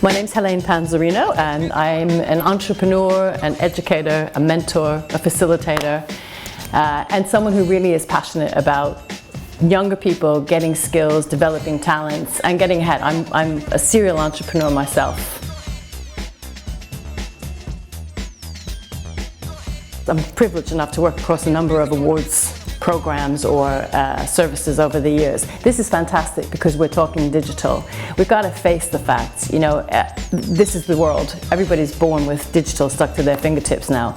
My name's Helene Panzarino, and I'm an entrepreneur, an educator, a mentor, a facilitator, and someone who really is passionate about younger people getting skills, developing talents, and getting ahead. I'm a serial entrepreneur myself. I'm privileged enough to work across a number of awards programs or services over the years. This is fantastic because we're talking digital. We've got to face the facts. You know, this is the world. Everybody's born with digital stuck to their fingertips now.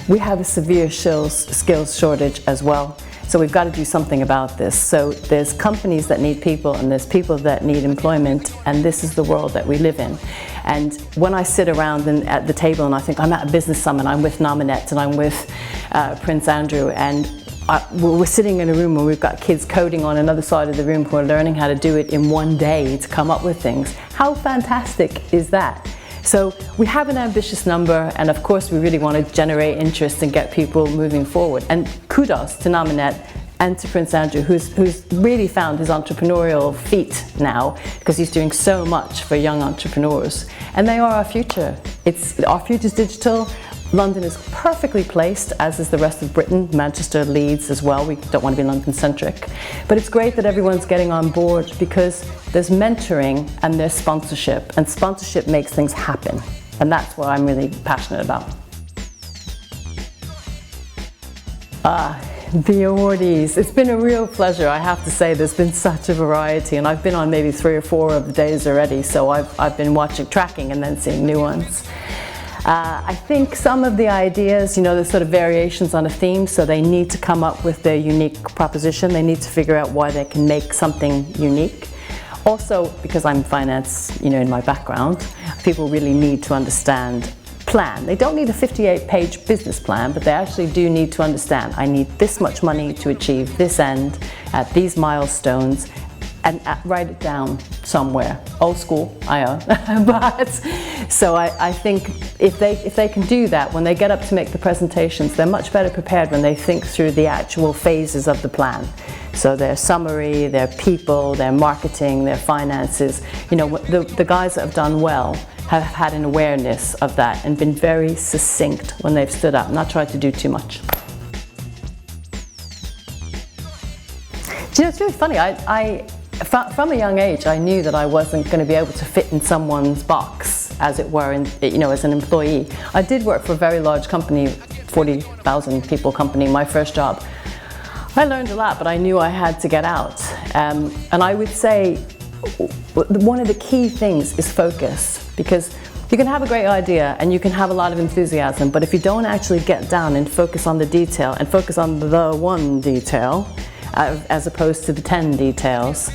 We have a severe skills shortage as well. So we've got to do something about this. So there's companies that need people and there's people that need employment, and this is the world that we live in. And when I sit around at the table and I think I'm at a business summit, I'm with Nominet and I'm with Prince Andrew, and we're sitting in a room where we've got kids coding on another side of the room who are learning how to do it in one day to come up with things. How fantastic is that? So we have an ambitious number, and of course we really want to generate interest and get people moving forward. And kudos to Nominet and to Prince Andrew, who's really found his entrepreneurial feet now, because he's doing so much for young entrepreneurs. And they are our future. Our future's digital. London is perfectly placed, as is the rest of Britain. Manchester, Leeds as well. We don't want to be London-centric. But it's great that everyone's getting on board because there's mentoring and there's sponsorship. And sponsorship makes things happen. And that's what I'm really passionate about. The awardees. It's been a real pleasure, I have to say. There's been such a variety, and I've been on maybe 3 or 4 of the days already, so I've been tracking and then seeing new ones. I think some of the ideas, you know, there's sort of variations on a theme, so they need to come up with their unique proposition. They need to figure out why they can make something unique. Also, because I'm finance, you know, in my background, people really need to understand plan. They don't need a 58-page business plan, but they actually do need to understand, I need this much money to achieve this end at these milestones, and write it down somewhere. Old school, I own. But so I think if they can do that, when they get up to make the presentations, they're much better prepared when they think through the actual phases of the plan. So their summary, their people, their marketing, their finances. You know, the guys that have done well have had an awareness of that and been very succinct when they've stood up, not tried to do too much. Do you know, it's really funny. From a young age, I knew that I wasn't going to be able to fit in someone's box, as it were, you know, as an employee. I did work for a very large company, 40,000 people company, my first job. I learned a lot, but I knew I had to get out. And I would say one of the key things is focus, because you can have a great idea and you can have a lot of enthusiasm, but if you don't actually get down and focus on the detail and focus on the one detail, as opposed to the 10 details,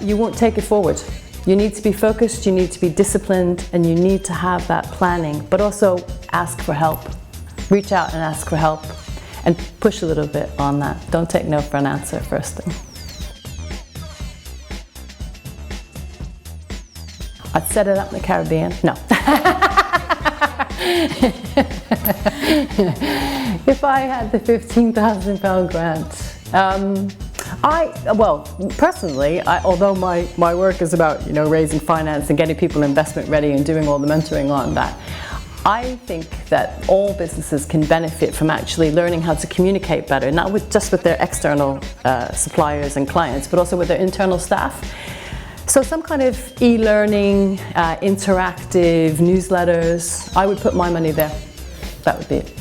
you won't take it forward. You need to be focused, you need to be disciplined, and you need to have that planning, but also ask for help. Reach out and ask for help, and push a little bit on that. Don't take no for an answer first thing. I'd set it up in the Caribbean. No. If I had the £15,000 grant, well, personally, although my work is about, you know, raising finance and getting people investment ready and doing all the mentoring on that, I think that all businesses can benefit from actually learning how to communicate better, not just with their external suppliers and clients, but also with their internal staff. So some kind of e-learning, interactive newsletters, I would put my money there. That would be it.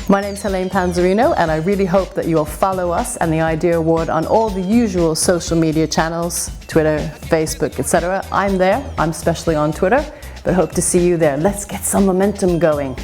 My name's Helene Panzarino, and I really hope that you'll follow us and the IDEA Award on all the usual social media channels, Twitter, Facebook, etc. I'm there. I'm especially on Twitter, but hope to see you there. Let's get some momentum going.